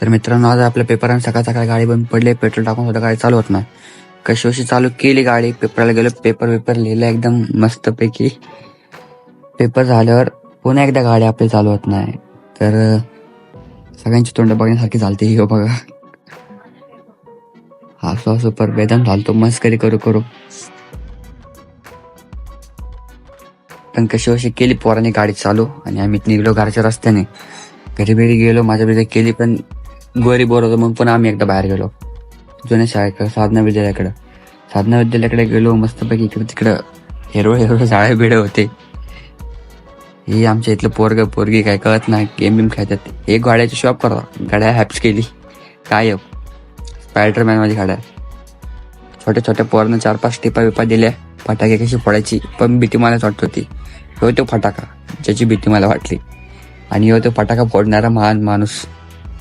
तर मित्रांनो, आज आपल्या पेपरानं सकाळ सकाळ गाडी बंद पडली, पेट्रोल टाकून सुद्धा गाडी चालू होत नाही. कशी अशी चालू केली गाडी, पेपरला गेलो, पेपर लिहिलं एकदम मस्तपैकी. पेपर झाल्यावर पुन्हा एकदा गाडी आपली चालू होत नाही. तर सगळ्यांची तोंड बघण्यासारखी चालते ही बघा. हसू हसू पर बेदम झालतो, मस्करी करू करू. पण कशी अशी केली पोराने गाडी चालू आणि आम्ही निघलो घरच्या रस्त्याने. घरी बिरी गेलो, माझ्या बिरी केली, पण गोरी बोर होतो म्हणून पुन्हा आम्ही एकदा बाहेर गेलो जुन्या शाळेकडे, साधना विद्यालयाकडे गेलो. मस्तपैकी इकडे तिकडं हिरवळ झाडे बिडे होते. ही आमच्या इथलं पोरगी काय कळत नाही, गेम बिम खेळतात. एक गाड्याची शॉप करा, गाड्या हॅप्स केली काय स्पायडरमॅन माझी गाड्या. छोट्या छोट्या पोरानं 4-5 टिपा बिपा दिल्या, फटाके कशी फोडायची पण भीती मलाच वाटत होती. तो फटाका ज्याची भीती मला वाटली, आणि तो फटाका फोडणारा महान माणूस